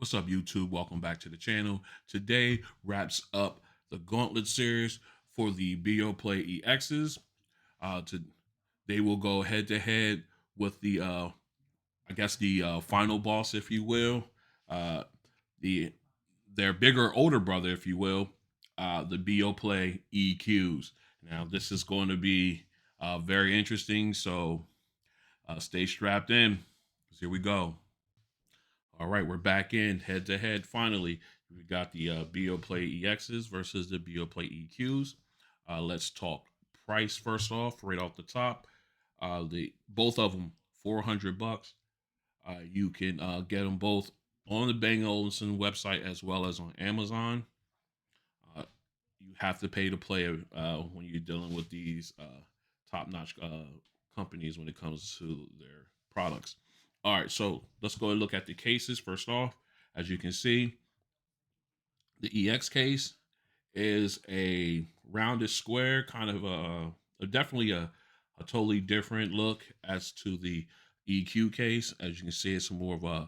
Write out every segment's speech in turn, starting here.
What's up, YouTube? Welcome back to the channel. Today wraps up the Gauntlet series for the Beoplay EXs. To They will go head to head with the final boss, if you will, uh, the their bigger older brother, if you will, the Beoplay EQs. Now this is going to be very interesting, so stay strapped in. 'Cause here we go. All right, we're back in head to head. Finally, we got the Beoplay EXs versus the Beoplay EQs. Let's talk price first off, right off the top. The both of them $400. You can get them both on the Bang Olufsen website as well as on Amazon. Uh, you have to pay to play when you're dealing with these top-notch companies when it comes to their products. All right, so let's go and look at the cases first off. As you can see, the EX case is a rounded square, kind of definitely a totally different look as to the EQ case. As you can see, it's more of a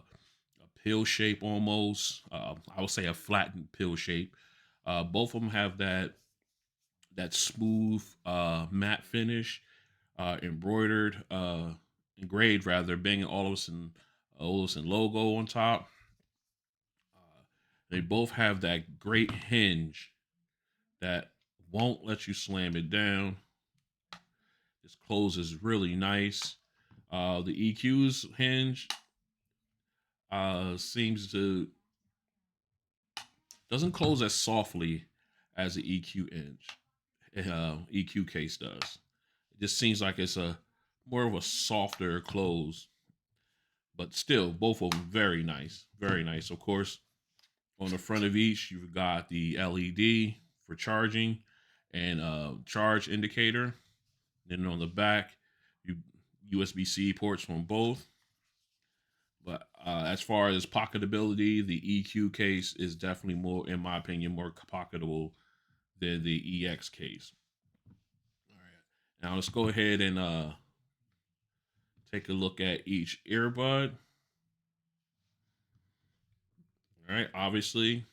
pill shape almost. I would say a flattened pill shape. Both of them have that smooth matte finish, embroidered, engraved rather, Bang Olufsen logo on top. They both have that great hinge that won't let you slam it down. This closes really nice. The EQ's hinge seems to doesn't close as softly as the EQ case does. It just seems like it's a more of a softer close, but still both of them very nice, very nice. Of course, on the front of each, you've got the LED for charging and charge indicator. Then on the back, you USB-C ports from both. But as far as pocketability, the EQ case is definitely more, in my opinion, more pocketable than the EX case. All right. Now let's go ahead and take a look at each earbud. All right. Obviously,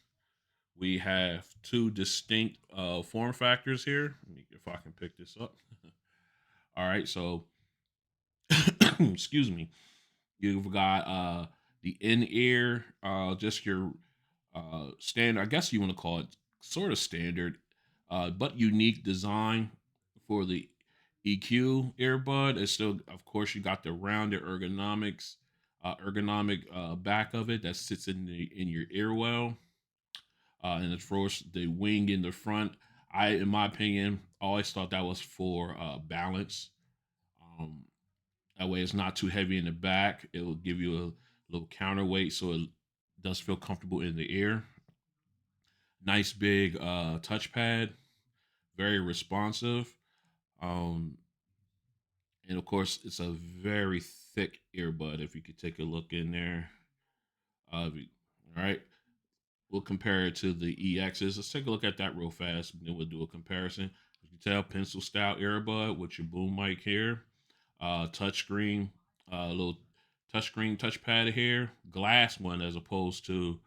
we have two distinct form factors here. Let me, if I can pick this up. All right. So, excuse me. You've got the in ear, just your standard, I guess you want to call it sort of standard, but unique design for the EQ earbud. It's still, of course, you got the rounded ergonomic back of it that sits in your ear well, and of course the wing in the front. In my opinion, always thought that was for balance. Um, that way, it's not too heavy in the back. It will give you a little counterweight, so it does feel comfortable in the ear. Nice big touchpad, very responsive, um, and of course, it's a very thick earbud. If you could take a look in there, all right. We'll compare it to the EXs. Let's take a look at that real fast, and then we'll do a comparison. You can tell pencil style earbud with your boom mic here, touchscreen, little touchscreen touchpad here, glass one as opposed to,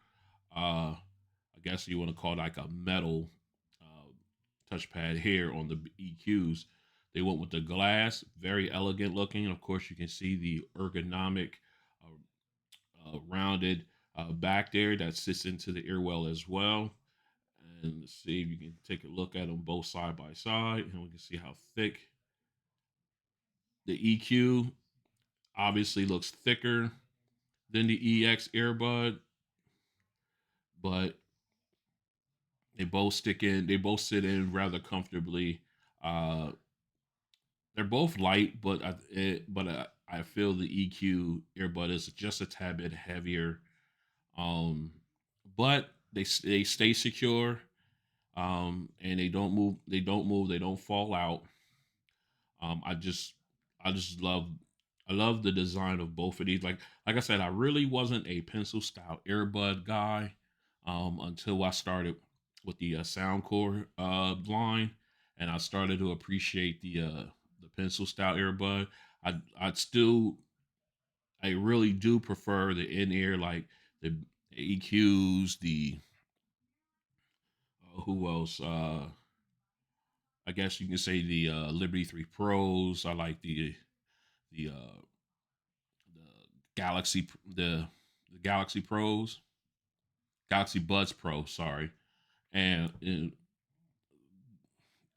I guess you want to call it like a metal touchpad here on the EQs. They went with the glass, very elegant looking. And of course, you can see the ergonomic, rounded back there that sits into the ear well as well. And let's see if you can take a look at them both side by side, and we can see how thick the EQ obviously looks thicker than the EX earbud, but they both sit in rather comfortably. Uh, they're both light, but I feel the EQ earbud is just a tad bit heavier. Um, but they stay secure, and they don't move. They don't move. They don't fall out. Um, I just I just love the design of both of these. Like I said, I really wasn't a pencil style earbud guy until I started with the Soundcore line, and I started to appreciate the pencil style earbud. I really do prefer the in ear, like the EQs, the who else? I guess you can say the Liberty 3 Pros. I like the Galaxy the Galaxy Pros, Galaxy Buds Pro. Sorry, and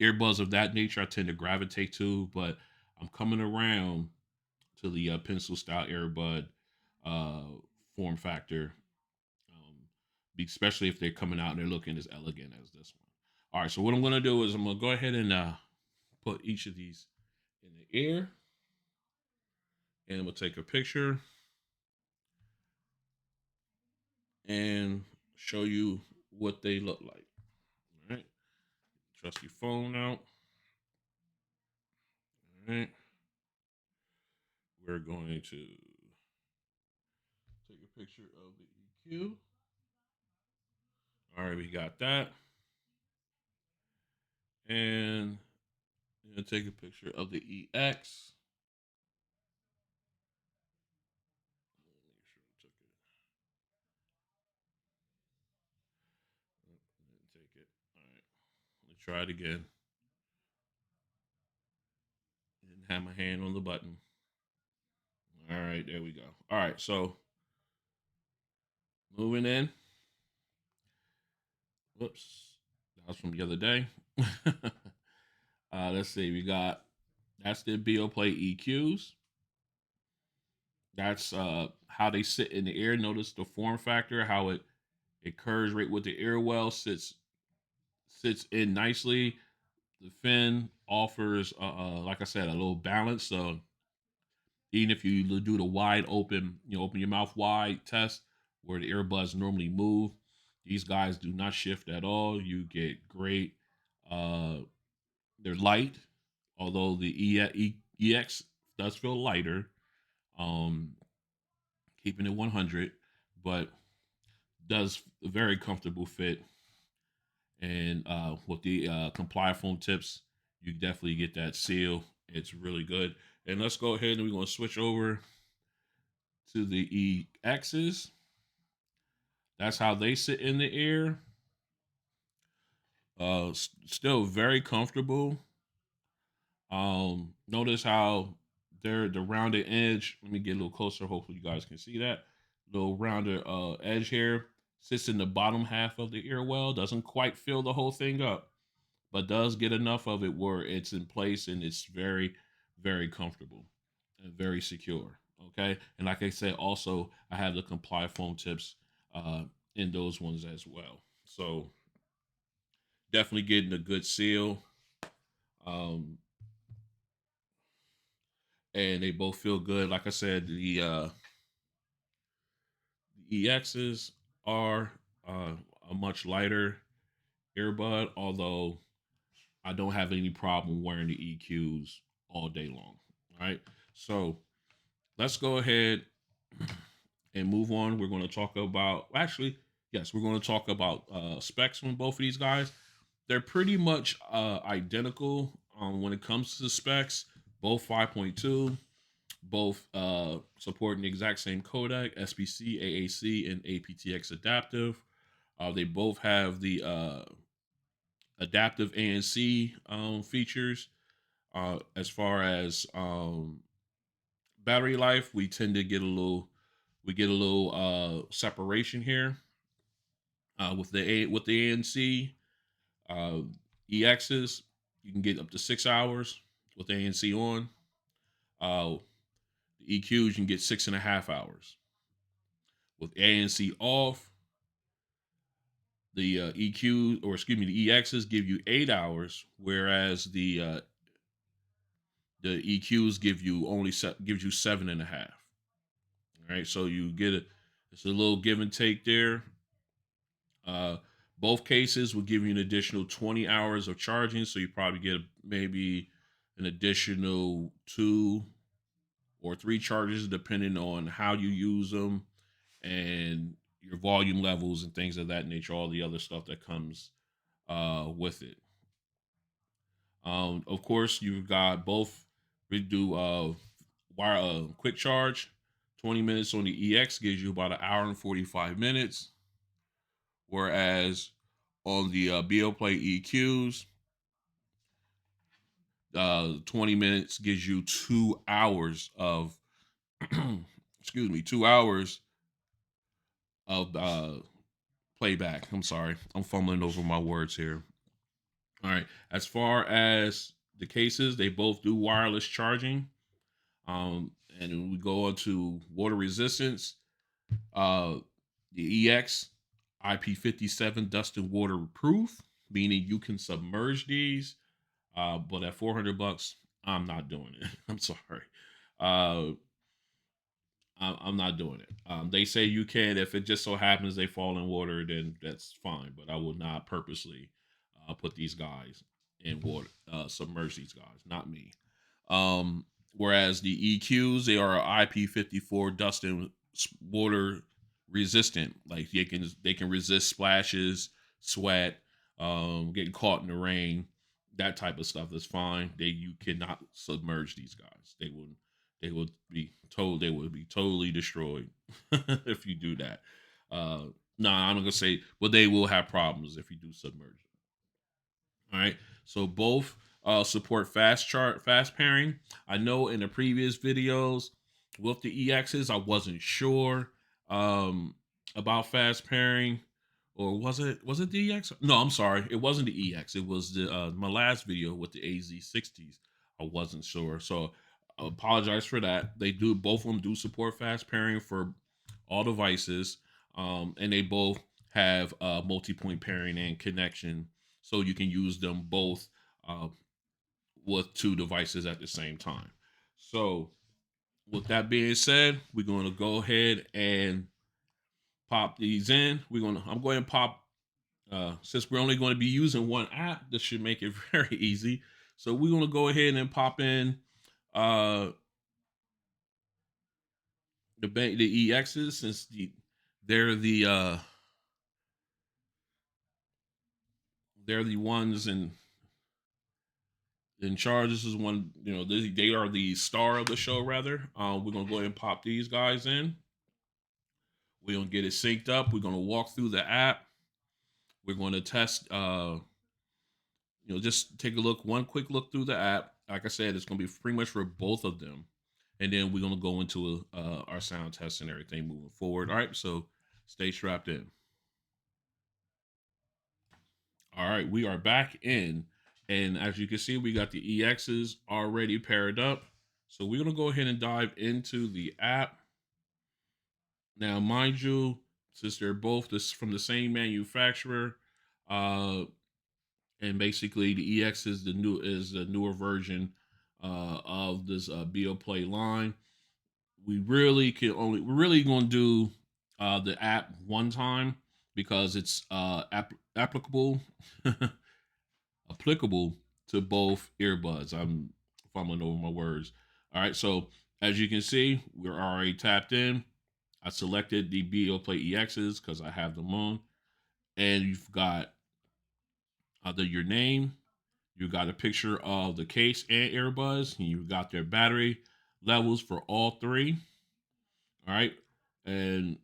earbuds of that nature I tend to gravitate to, but I'm coming around to the pencil style earbud uh, form factor, um, especially if they're coming out and they're looking as elegant as this one. All right, so what I'm going to do is I'm going to go ahead and put each of these in the ear, and we'll take a picture and show you what they look like. All right, trust your phone out. All right, we're going to take a picture of the EQ. All right, we got that. And take a picture of the EX. Make sure I took it. Didn't take it. All right, let me try it again. Didn't have my hand on the button. All right, there we go. All right, so moving in. Whoops, that was from the other day. Let's see, we got that's the Beoplay EQs. That's how they sit in the ear. Notice the form factor, how it curves right with the ear well, sits in nicely. The fin offers, like I said, a little balance. So even if you do the wide open, open your mouth wide test where the earbuds normally move, these guys do not shift at all. You get great. Uh, they're light, although the EX does feel lighter. Um, keeping it 100, but does a very comfortable fit. And with the comply foam tips, you definitely get that seal. It's really good. And let's go ahead and we're going to switch over to the EXs. That's how they sit in the air. Still very comfortable. Notice how they're the rounded edge. Let me get a little closer. Hopefully, you guys can see that little rounded edge here sits in the bottom half of the ear well. Doesn't quite fill the whole thing up, but does get enough of it where it's in place and it's very, very comfortable and very secure. Okay, and like I said, also I have the comply foam tips uh, in those ones as well. So definitely getting a good seal. Um, and they both feel good. Like I said, the EXs are a much lighter earbud, although I don't have any problem wearing the EQs all day long. All right, so let's go ahead and move on. We're going to talk about, actually, yes, we're going to talk about specs on both of these guys. They're pretty much identical when it comes to the specs. Both 5.2, both supporting the exact same codec, SBC, AAC, and aptX adaptive. They both have the adaptive ANC features. As far as battery life, we tend to get a little separation here with the ANC uh, EXs. You can get up to 6 hours with the ANC on. The EQs you can get 6.5 hours. With ANC off, the EQ or excuse me, the EXs give you 8 hours, whereas the EQs gives you 7.5. All right, so you get it's a little give and take there. Uh, both cases will give you an additional 20 hours of charging, so you probably get maybe an additional 2 or 3 charges depending on how you use them and your volume levels and things of that nature. All the other stuff that comes with it. Of course, you've got both. We do wire quick charge 20 minutes on the EX gives you about an hour and 45 minutes, whereas on the Beoplay EQs, 20 minutes gives you 2 hours of excuse me, 2 hours of playback. I'm sorry, I'm fumbling over my words here. All right, as far as the cases, they both do wireless charging. And we go on to water resistance. Uh, the EX IP57 dust and water proof, meaning you can submerge these. But at $400, I'm not doing it. I'm sorry. Uh, I'm not doing it. They say you can if it just so happens they fall in water, then that's fine. But I will not purposely put these guys in water, submerge these guys, not me. Um, Whereas the EQs, they are IP54 dust and water resistant. Like they can resist splashes, sweat, getting caught in the rain, that type of stuff is fine. You cannot submerge these guys. They would be told they would be totally destroyed if you do that. No, I'm not gonna say, but they will have problems if you do submerge. All right. So both support fast pairing. I know in the previous videos with the EXs, I wasn't sure um, about fast pairing, or was it the EX? No, I'm sorry, it wasn't the EX. It was the my last video with the AZ60s. I wasn't sure, so I apologize for that. They do, both of them do support fast pairing for all devices, and they both have multi-point pairing and connection, so you can use them both uh, with two devices at the same time. So, with that being said, we're going to go ahead and pop these in. I'm going to pop, since we're only going to be using one app, this should make it very easy. So, we're going to go ahead and pop in uh, the EXs, since they're the uh, they're the ones in charge. This is one, they are the star of the show, rather. We're gonna go ahead and pop these guys in. We're gonna get it synced up. We're gonna walk through the app. We're going to test. Just take a look, one quick look through the app. Like I said, it's gonna be pretty much for both of them, and then we're gonna go into our sound test and everything moving forward. All right, so stay strapped in. All right, we are back in. And as you can see, we got the EXs already paired up. So we're going to go ahead and dive into the app. Now, mind you, since they're both from the same manufacturer, uh, and basically the EX is the newer version of this Beoplay line. We're really going to do the app one time because it's applicable applicable to both earbuds. I'm fumbling over my words. All right, so as you can see, we're already tapped in. I selected the Beoplay EXs because I have them on, and you've got either your name, you got a picture of the case and earbuds, and you got their battery levels for all three. All right, and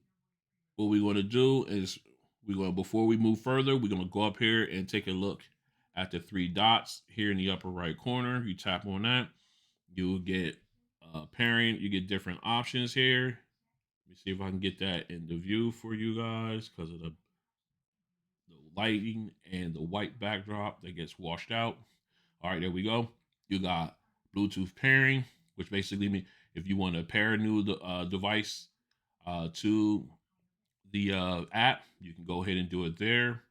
what we want to do is before we move further, we're gonna go up here and take a look at the three dots here in the upper right corner. You tap on that, you will get pairing. You get different options here. Let me see if I can get that in the view for you guys because of the lighting and the white backdrop that gets washed out. All right, there we go. You got Bluetooth pairing, which basically means if you want to pair a new device to the app, you can go ahead and do it there.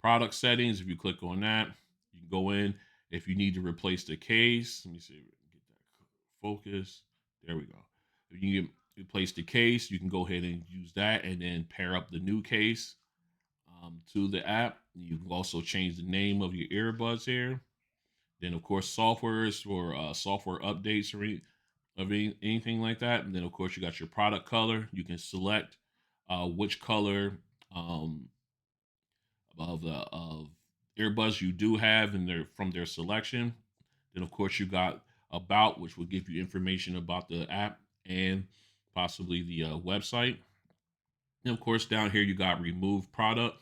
Product settings, if you click on that, you can go in. If you need to replace the case, let me see if we can get that focus. There we go. If you can replace the case, you can go ahead and use that and then pair up the new case to the app. You can also change the name of your earbuds here. Then, of course, software is for software updates or anything like that. And then, of course, you got your product color. You can select which color um, of earbuds you do have in from their selection. Then, of course, you got about, which will give you information about the app and possibly the website. And of course, down here you got remove product.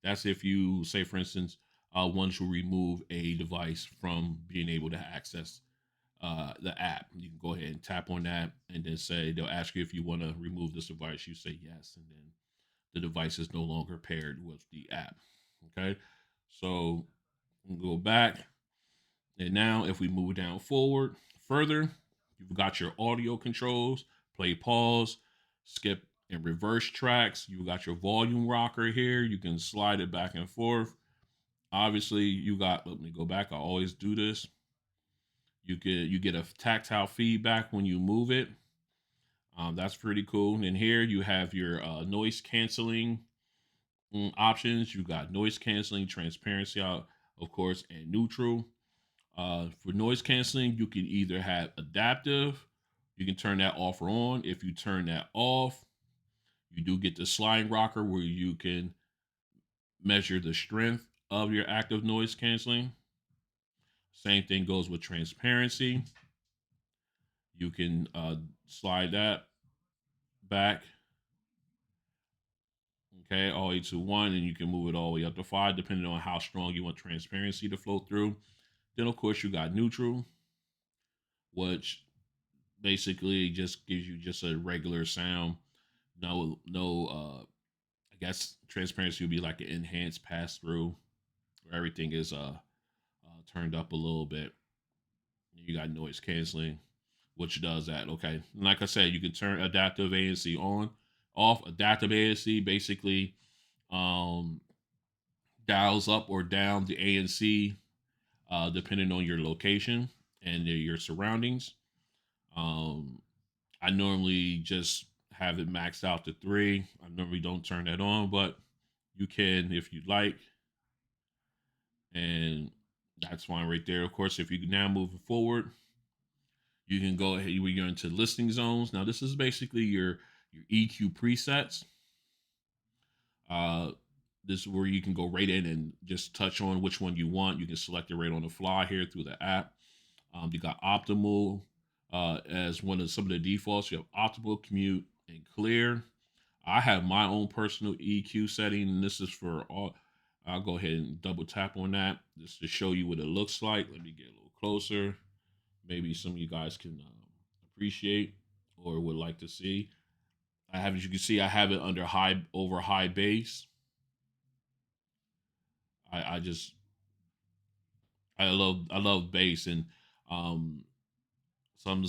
That's if you say, for instance, want to remove a device from being able to access the app. You can go ahead and tap on that, and then say they'll ask you if you want to remove this device. You say yes, and then the device is no longer paired with the app. Okay, so we'll go back, and now if we move down forward further, you've got your audio controls, play, pause, skip and reverse tracks. You've got your volume rocker here. You can slide it back and forth. Obviously, you got, let me go back. I always do this. You get a tactile feedback when you move it. That's pretty cool. And here you have your noise canceling options. You got noise canceling, transparency out, of course, and neutral. For noise canceling, you can either have adaptive. You can turn that off or on. If you turn that off, you do get the sliding rocker where you can measure the strength of your active noise canceling. Same thing goes with transparency. You can slide that back, okay, all the way to 1, and you can move it all the way up to 5, depending on how strong you want transparency to flow through. Then, of course, you got neutral, which basically just gives you just a regular sound. I guess transparency would be like an enhanced pass through, where everything is turned up a little bit. You got noise canceling, which does that. Okay, and like I said, you can turn adaptive ANC on, off. Adaptive ANC basically um, dials up or down the ANC depending on your location and your surroundings. Um, I normally just have it maxed out to 3. I normally don't turn that on, but you can if you'd like, and that's fine right there. Of course, if you now move forward, you can go ahead. We go into listening zones. Now, this is basically your EQ presets. Uh, this is where you can go right in and just touch on which one you want. You can select it right on the fly here through the app. You got optimal as one of some of the defaults. You have optimal, commute, and clear. I have my own personal EQ setting, and this is for all. I'll go ahead and double tap on that just to show you what it looks like. Let me get a little closer. Maybe some of you guys can appreciate or would like to see. I have, as you can see, I have it under high bass. I just I love bass, and um some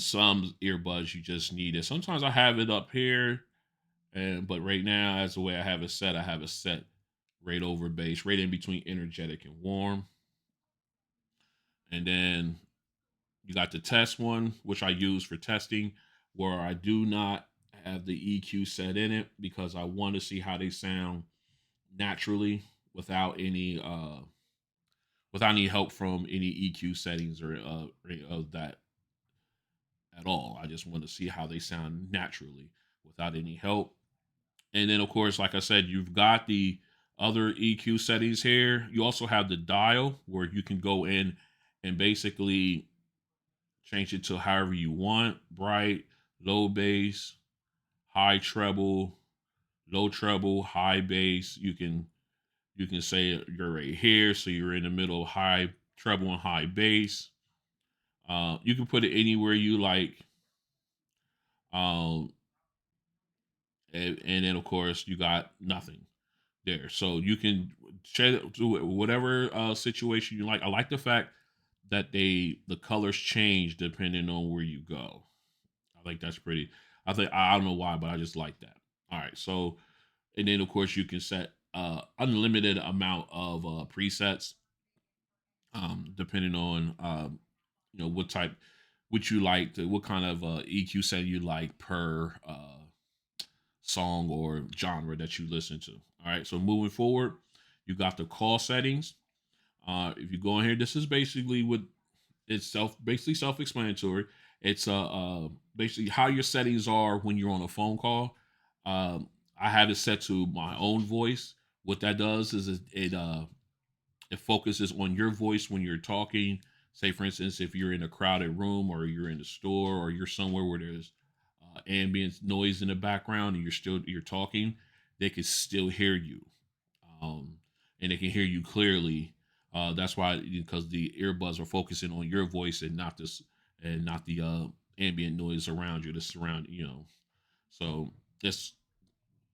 earbuds you just need it. Sometimes I have it up here, and but right now, as the way I have it set right over bass, right in between energetic and warm. And then you got the test one, which I use for testing, where I do not have the EQ set in it because I want to see how they sound naturally without any help from any EQ settings or of that at all. I just want to see how they sound naturally without any help. And then, of course, like I said, you've got the other EQ settings here. You also have the dial where you can go in and basically change it to however you want: bright, low bass, high treble, low treble, high bass. You can say you're right here, so you're in the middle of high treble and high bass. You can put it anywhere you like. Um, and then of course you got nothing there, so you can do it whatever situation you like. I like the fact that the colors change depending on where you go. I think that's pretty. I don't know why, but I just like that. All right, so and then of course you can set unlimited amount of presets, depending on what type, what you like, what kind of EQ setting you like per song or genre that you listen to. All right, so moving forward, you got the call settings. If you go in here, this is basically what it's basically self-explanatory. It's basically how your settings are when you're on a phone call. I have it set to my own voice. What that does is it focuses on your voice when you're talking. Say, for instance, if you're in a crowded room or you're in a store or you're somewhere where there's ambient noise in the background and you're talking, they can still hear you, um, and they can hear you clearly. That's why, because the earbuds are focusing on your voice and not this and not the ambient noise around you, the surround, So it's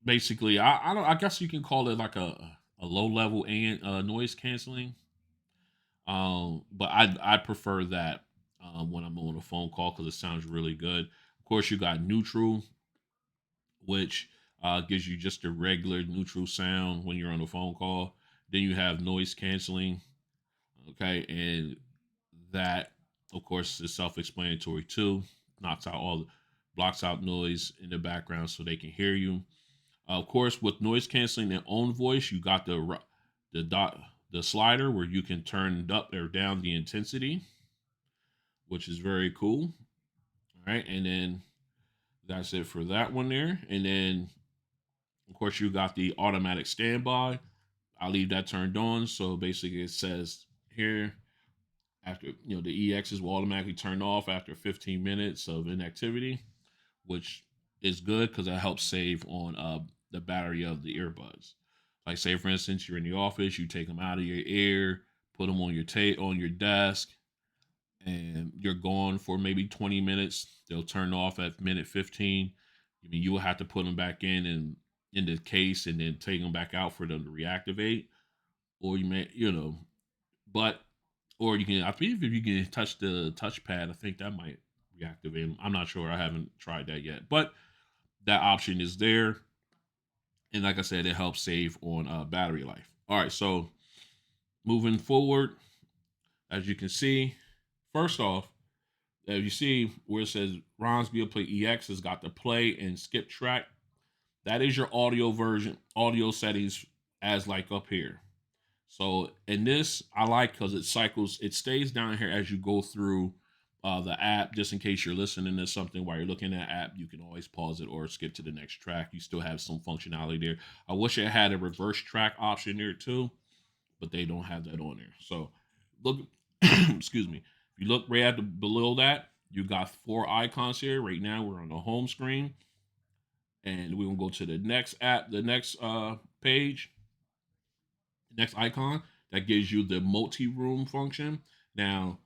basically, I don't, I guess you can call it like a low level and noise canceling. But I prefer that when I'm on a phone call because it sounds really good. Of course, you got neutral, which gives you just a regular neutral sound when you're on a phone call. Then you have noise canceling, okay, and that, of course, is self-explanatory too. Knocks out all, blocks out noise in the background so they can hear you. Of course, with noise canceling and own voice, you got the dot the slider where you can turn up or down the intensity, which is very cool. All right, and then that's it for that one there. And then, of course, you got the automatic standby. I'll leave that turned on. So basically, it says here, after, the EXs will automatically turn off after 15 minutes of inactivity, which is good because that helps save on the battery of the earbuds. Like, say for instance, you're in the office, you take them out of your ear, put them on your on your desk, and you're gone for maybe 20 minutes. They'll turn off at minute 15. I mean, you will have to put them back in the case and then take them back out for them to reactivate. Or you may, but or you can, I believe if you can touch the touchpad, I think that might reactivate them. I'm not sure. I haven't tried that yet, but that option is there. And like I said, it helps save on battery life. All right, so moving forward, as you can see, first off, if you see where it says Ron's Beoplay EX has got the play and skip track, that is your audio version, audio settings as like up here. So in this, I like because it cycles, it stays down here as you go through the app, just in case you're listening to something while you're looking at app, you can always pause it or skip to the next track. You still have some functionality there. I wish it had a reverse track option there too, but they don't have that on there. So look, excuse me. If you look right at the below that, you got four icons here. Right now we're on the home screen, and we're gonna go to the next app, the next page, next icon that gives you the multi-room function. Now,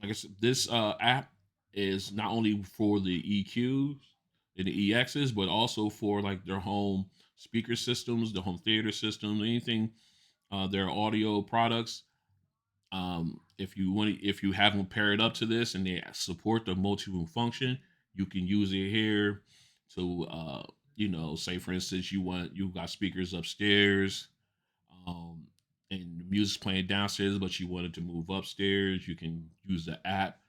like I said, this app is not only for the EQs and the EXs, but also for like their home speaker systems, the home theater systems, anything, their audio products. If you have them paired up to this and they support the multi-room function, you can use it here to, say for instance, you got speakers upstairs, um, and the music's playing downstairs, but you wanted to move upstairs. You can use the app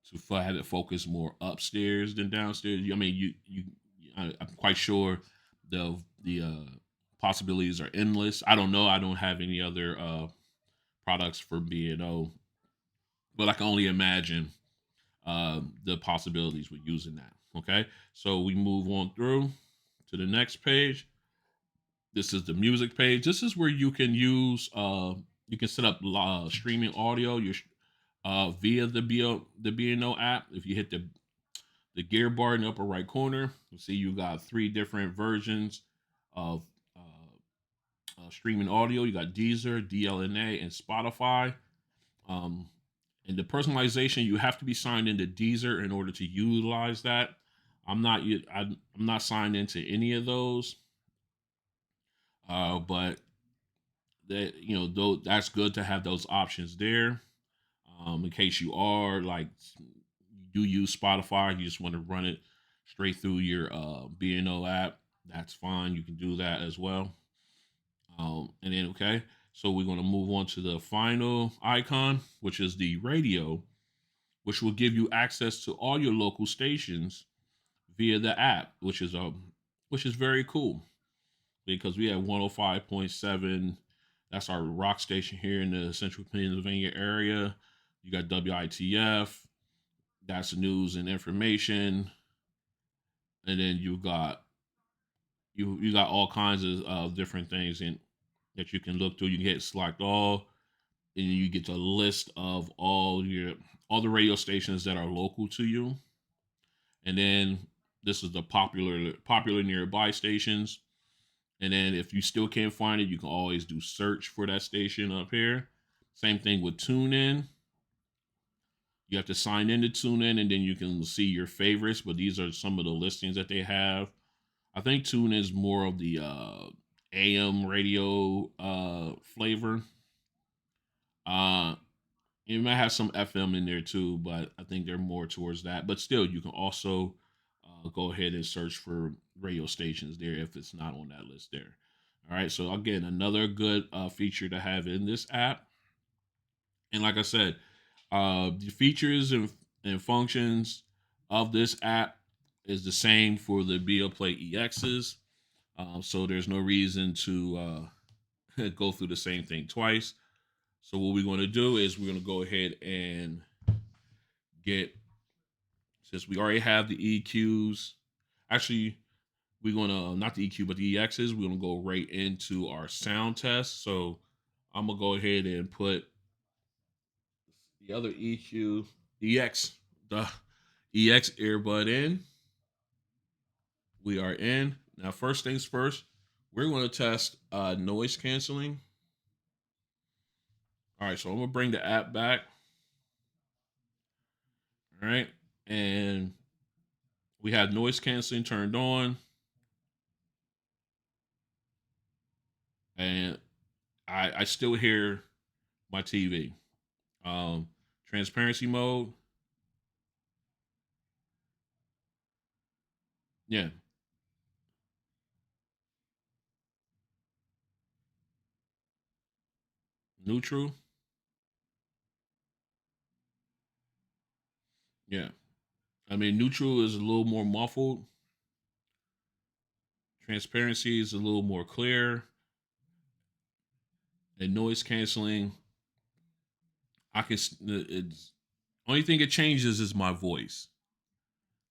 to have it focus more upstairs than downstairs. I mean, I'm quite sure the possibilities are endless. I don't know. I don't have any other products for B&O, but I can only imagine the possibilities with using that. Okay, so we move on through to the next page. This is the music page. This is where you can use you can set up streaming audio via the B&O app. If you hit the gear bar in the upper right corner, you see you got three different versions of streaming audio. You got Deezer, DLNA, and Spotify. Um, and the personalization, you have to be signed into Deezer in order to utilize that. I'm not signed into any of those, but that, though, that's good to have those options there. In case you are like, you do use Spotify, you just want to run it straight through your B&O app, that's fine. You can do that as well. And then, okay, so we're going to move on to the final icon, which is the radio, which will give you access to all your local stations via the app, which is very cool because we have 105.7. That's our rock station here in the central Pennsylvania area. You got WITF, that's news and information, and then you got all kinds of different things in that you can look through. You can hit select all, and you get a list of all the radio stations that are local to you. And then This is the popular nearby stations. And then if you still can't find it, you can always do search for that station up here. Same thing with TuneIn. You have to sign in to TuneIn, and then you can see your favorites. But these are some of the listings that they have. I think TuneIn is more of the AM radio flavor. Uh, you might have some FM in there too, but I think they're more towards that. But still, you can also go ahead and search for radio stations there if it's not on that list there. All right. So again, another good feature to have in this app. And like I said, the features and functions of this app is the same for the Beoplay EXs. So there's no reason to go through the same thing twice. So what we're going to do is we're going to go ahead and get, since we already have the EQs, actually we're going to, not the EQ, but the EXs, we're going to go right into our sound test. So I'm going to go ahead and put the other EQ, EX, the EX earbud in. We are in. Now, first things first, we're going to test noise canceling. All right, so I'm going to bring the app back. All right, and we have noise canceling turned on. And I still hear my TV. Transparency mode. Yeah. Neutral. Yeah. I mean, neutral is a little more muffled. Transparency is a little more clear. And noise canceling, I can. It's only thing it changes is my voice.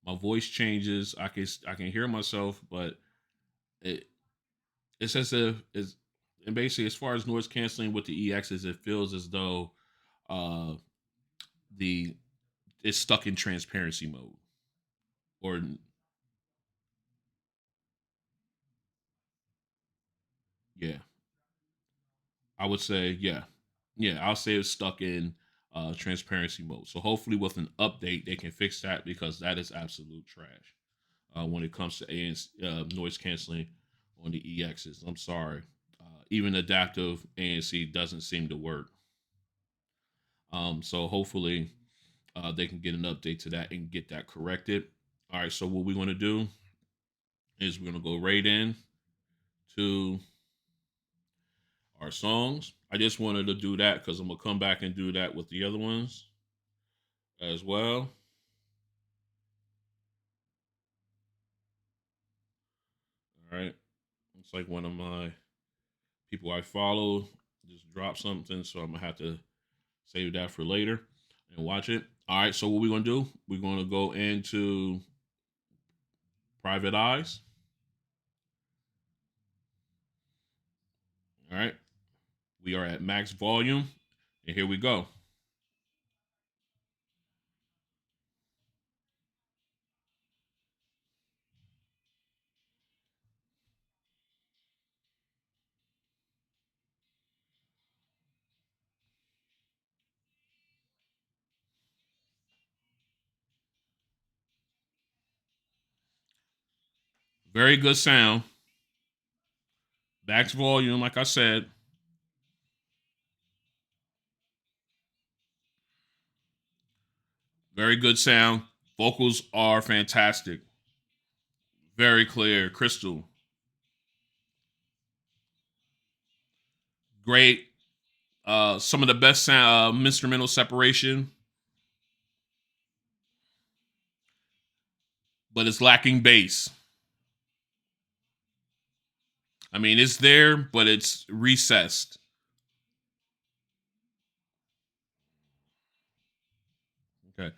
My voice changes. I can hear myself, but it it's as if it's, and basically as far as noise canceling with the EXs, it feels as though uh the it's stuck in transparency mode. Or yeah, I would say yeah. Yeah, I'll say it's stuck in transparency mode. So hopefully with an update they can fix that, because that is absolute trash when it comes to noise canceling on the EXs. I'm sorry. Even adaptive ANC doesn't seem to work. So hopefully they can get an update to that and get that corrected. All right, so what we're going to do is we're going to go right in to our songs. I just wanted to do that because I'm going to come back and do that with the other ones as well. All right. It's like one of my people I follow just dropped something, so I'm going to have to save that for later and watch it. All right. So what we're going to do, we're going to go into private eyes. All right. We are at max volume. And here we go. Very good sound. Max volume, like I said. Very good sound. Vocals are fantastic. Very clear, crystal. Great. Some of the best sound, instrumental separation, but it's lacking bass. I mean, it's there, but it's recessed. Okay.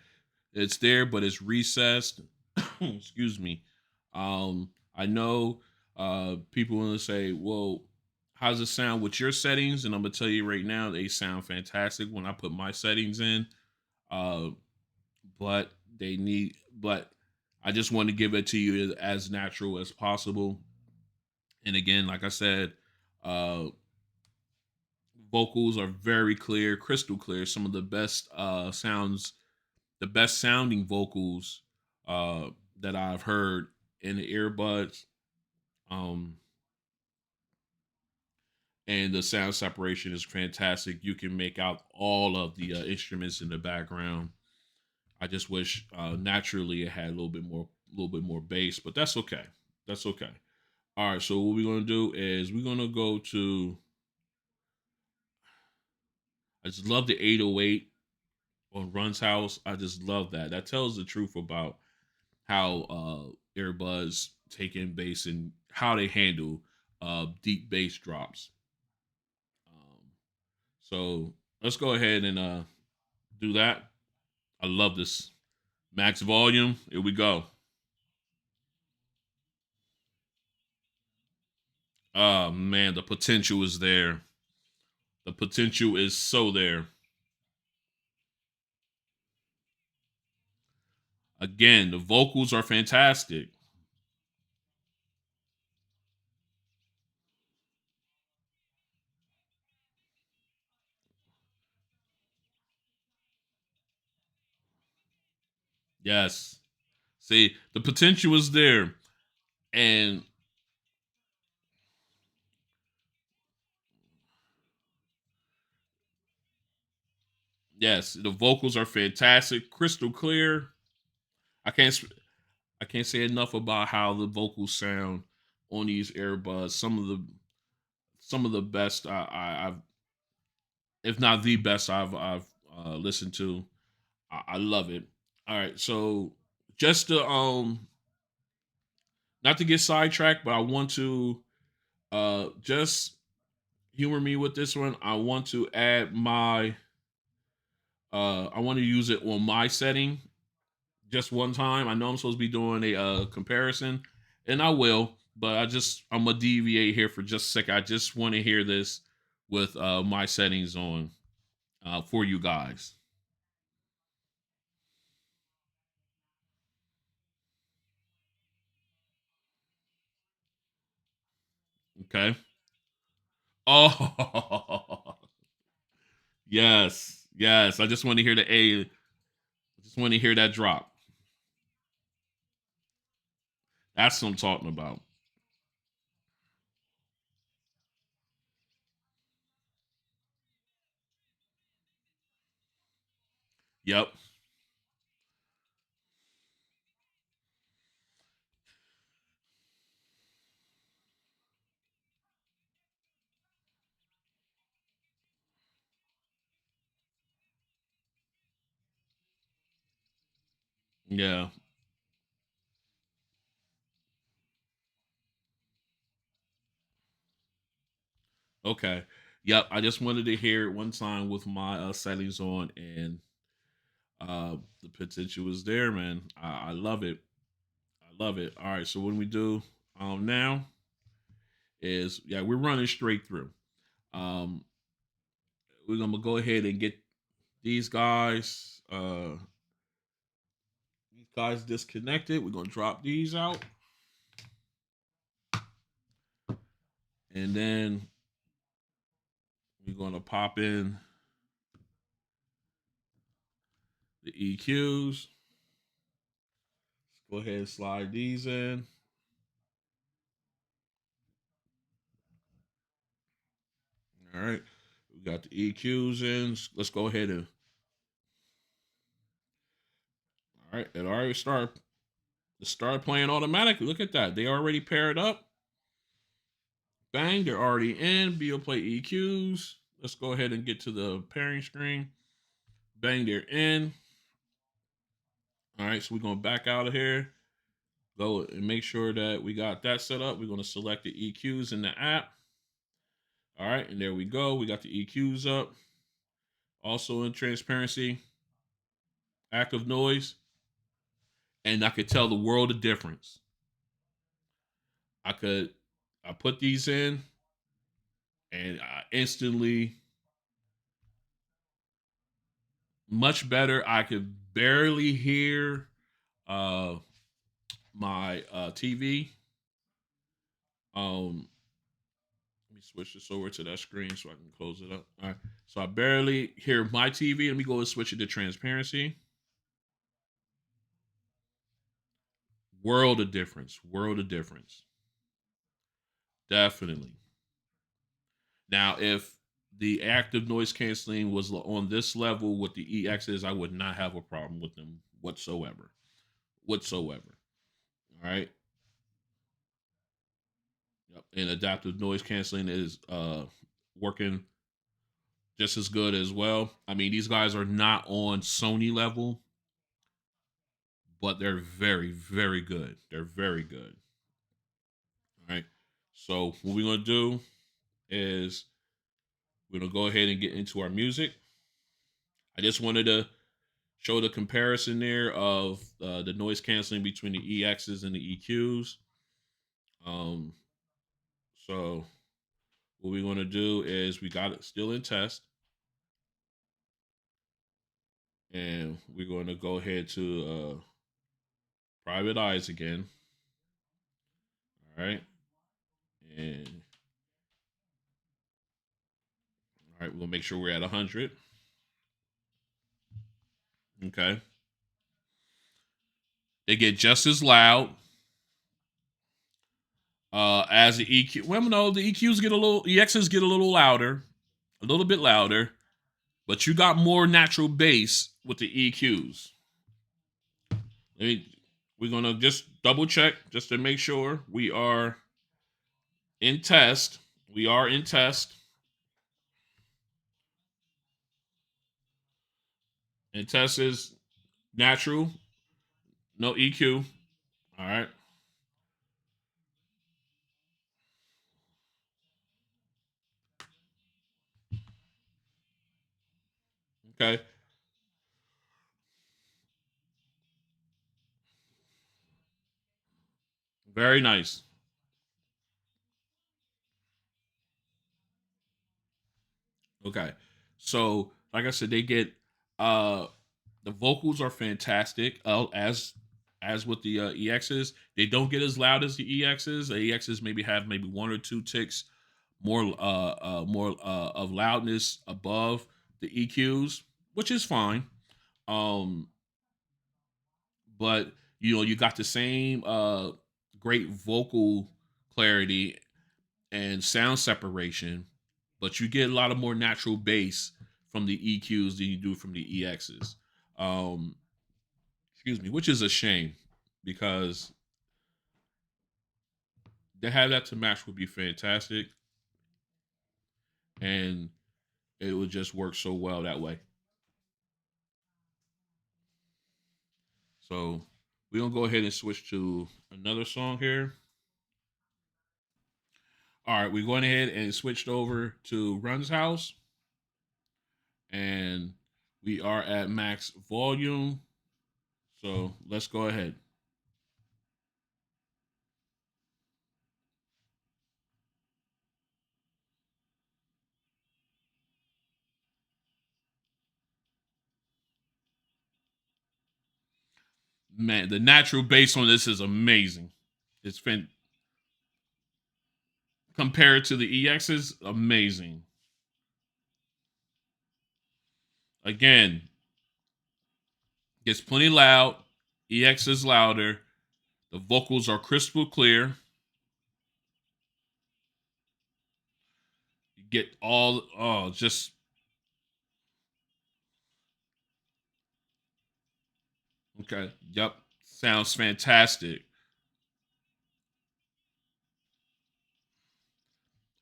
It's there, but it's recessed. Excuse me. I know people want to say, well, how's it sound with your settings? And I'm gonna tell you right now, they sound fantastic when I put my settings in. Uh, but they need, but I just want to give it to you as natural as possible. And again, like I said, uh, vocals are very clear, crystal clear. Some of the best sounds, the best sounding vocals uh, that I've heard in the earbuds. Um, and the sound separation is fantastic. You can make out all of the instruments in the background. I just wish naturally it had a little bit more bass, but that's okay. That's okay. All right. So what we're gonna do is we're gonna go to. I just love the 808 on Run's house. I just love that. That tells the truth about how earbuds take in bass and how they handle deep bass drops. Um, so let's go ahead and do that. I love this. Max volume. Here we go. Oh man, the potential is there. The potential is so there. Again, the vocals are fantastic. Yes. See, the potential is there. And yes, the vocals are fantastic, crystal clear. I can't I can't say enough about how the vocals sound on these earbuds. Some of the best I've, if not the best I've listened to. I love it. All right, so just to not to get sidetracked, but I want to just humor me with this one. I want to add my I want to use it on my setting just one time. I know I'm supposed to be doing a comparison, and I will, but I'm gonna deviate here for just a second. I just want to hear this with my settings on for you guys. Okay. Oh, yes, yes. I just want to hear the A. I just want to hear that drop. That's what I'm talking about. Yep. Yeah. Okay. Yep. I just wanted to hear it one time with my settings on, and the potential is there, man. I love it. I love it. All right. So what we do now is yeah, we're running straight through. Um, we're gonna go ahead and get these guys disconnected. We're gonna drop these out, and then we're gonna pop in the EQs. Go ahead and slide these in. All right. We got the EQs in. Let's go ahead and all right. It already start playing automatically. Look at that. They already paired up. Bang, they're already in. Beoplay EQs. Let's go ahead and get to the pairing screen. Bang, they're in. All right, so we're gonna back out of here. Go and make sure that we got that set up. We're gonna select the EQs in the app. All right, and there we go. We got the EQs up. Also in transparency, active noise, and I could tell the world of difference. I could I put these in, and I instantly much better. I could barely hear uh my TV. Let me switch this over to that screen so I can close it up. All right. So I barely hear my TV. Let me go and switch it to transparency. World of difference. World of difference. Definitely. Now, if the active noise canceling was on this level with the EXs, I would not have a problem with them whatsoever. Whatsoever. All right. Yep. And adaptive noise canceling is working just as good as well. I mean, these guys are not on Sony level, but they're very, very good. They're very good. All right. So what we're gonna do is we're gonna go ahead and get into our music. I just wanted to show the comparison there of the noise canceling between the EXs and the EQs. Um, so what we're gonna do is we got it still in test, and we're going to go ahead to private eyes again. All right, and all right, we'll make sure we're at 100. Okay, they get just as loud as the EQ. Well, no, the EQs get a little, EXs get a little bit louder, but you got more natural bass with the EQs. Let me, we're gonna just double check just to make sure we are in test. We are in test. And test is natural, no EQ. All right. Okay. Very nice. Okay. So, like I said, they get uh the vocals are fantastic. As with the EXs, they don't get as loud as the EXs. The EXs maybe have maybe one or two ticks more of loudness above the EQs, which is fine. Um, but you know you got the same great vocal clarity and sound separation, but you get a lot of more natural bass from the EQs than you do from the EXs. Um, excuse me, which is a shame because to have that to match would be fantastic, and it would just work so well that way. So we're gonna go ahead and switch to another song here. All right, we're going ahead and switched over to Run's House, and we are at max volume. So let's go ahead. Man, the natural bass on this is amazing. It's been compared to the EXs, amazing. Again, gets plenty loud. EX is louder. The vocals are crystal clear. You get all just okay. Yep. Sounds fantastic.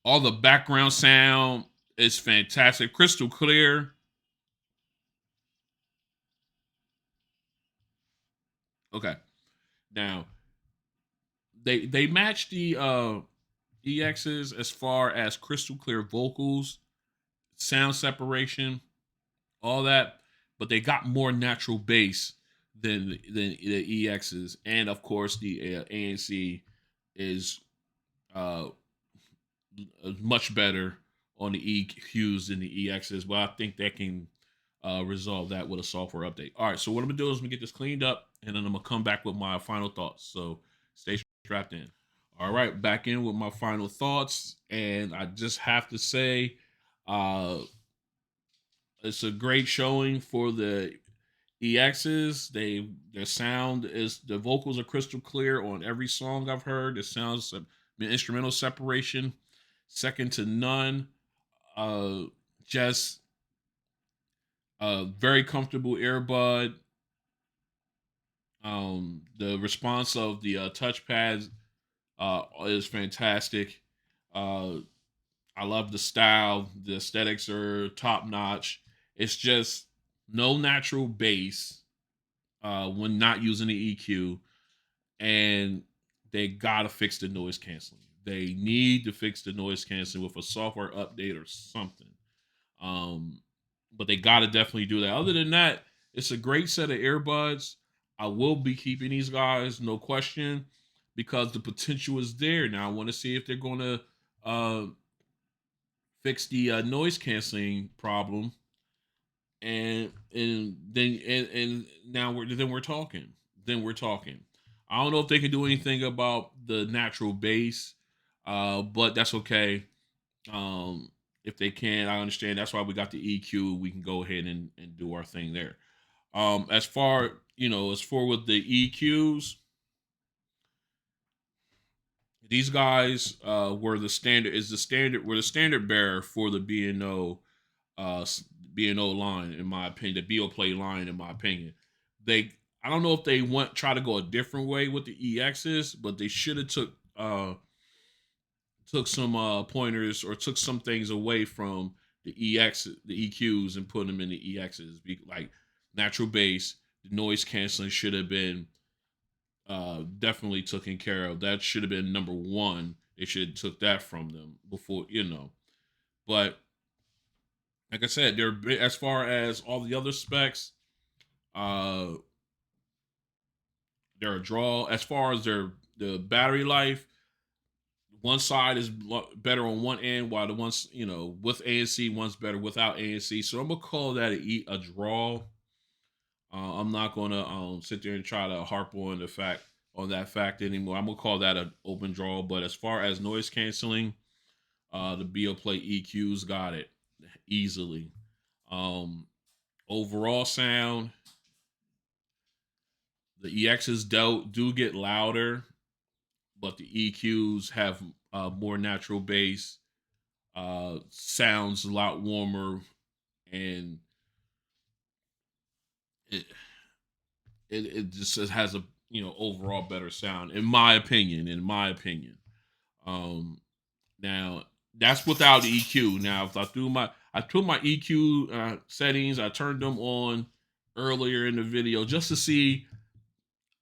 All the background sound is fantastic. Crystal clear. Okay. Now they match the EXs as far as crystal clear vocals, sound separation, all that, but they got more natural bass than the EXs, and of course the ANC is uh, much better on the EQs than the EXs. Well, I think that can resolve that with a software update. All right, so what I'm gonna do is I'm gonna get this cleaned up, and then I'm gonna come back with my final thoughts. So stay strapped in. All right, back in with my final thoughts, and I just have to say, uh, it's a great showing for the EXs. Their sound is the vocals are crystal clear on every song I've heard. The sounds, the instrumental separation, second to none. Uh, just a very comfortable earbud. The response of the touchpads is fantastic. Uh, I love the style. The aesthetics are top notch. It's just no natural bass when not using the EQ, and they gotta fix the noise canceling. They need to fix the noise canceling with a software update or something. Um, but they gotta definitely do that. Other than that, it's a great set of earbuds. I will be keeping these guys, no question, because the potential is there. Now I want to see if they're gonna uh, fix the noise canceling problem, and now we're talking. Then we're talking. I don't know if they can do anything about the natural bass, but that's okay. Um, if they can, I understand. That's why we got the EQ. We can go ahead and do our thing there. As far as for with the EQs, these guys were the standard bearer for the B&O B&O line, in my opinion, the Beoplay line, in my opinion. They I don't know if they try to go a different way with the EXs, but they should have took some pointers or took some things away from the EQs, and put them in the EXs. Like natural bass, the noise canceling should have been definitely taken care of. That should have been number one. They should have took that from them before. But like I said, they're as far as all the other specs, uh, they're a draw. As far as the battery life, one side is better on one end, while the ones with ANC, one's better without ANC. So I'm gonna call that a draw. I'm not gonna sit there and try to harp on that fact anymore. I'm gonna call that an open draw. But as far as noise canceling, the Beoplay EQs got it easily. Um, Overall sound, the EXs do get louder, but the EQs have more natural bass. Sounds a lot warmer, and it it just has a overall better sound, in my opinion. Um, Now that's without the EQ. Now if I took my EQ settings, I turned them on earlier in the video just to see,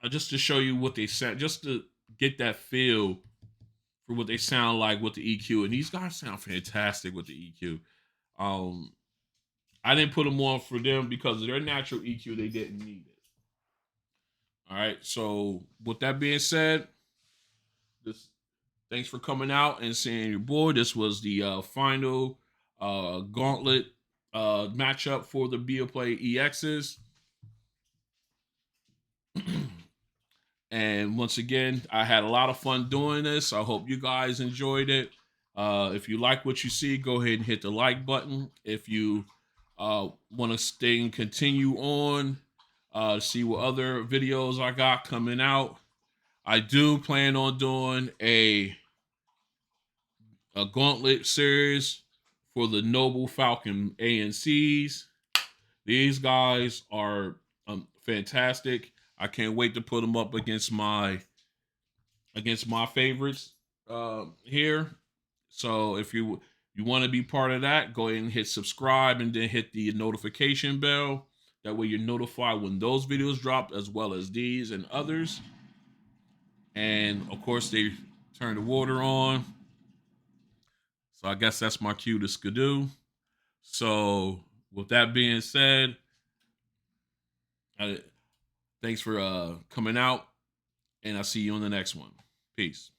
just to show you what they sound, just to get that feel for what they sound like with the EQ. And these guys sound fantastic with the EQ. Um, I didn't put them on for them because of their natural EQ. They didn't need it. All right. So with that being said, this thanks for coming out and seeing your boy. This was the final Gauntlet matchup for the Beoplay EXs. And once again, I had a lot of fun doing this. I hope you guys enjoyed it. If you like what you see, go ahead and hit the like button. If you want to stay and continue on, see what other videos I got coming out. I do plan on doing a Gauntlet series for the Noble Falcon ANCs. These guys are fantastic. I can't wait to put them up against my favorites here. So if you want to be part of that, go ahead and hit subscribe and then hit the notification bell. That way you're notified when those videos drop, as well as these and others. And of course, they turn the water on. So I guess that's my cue to skidoo. So with that being said, thanks for coming out, and I'll see you on the next one. Peace.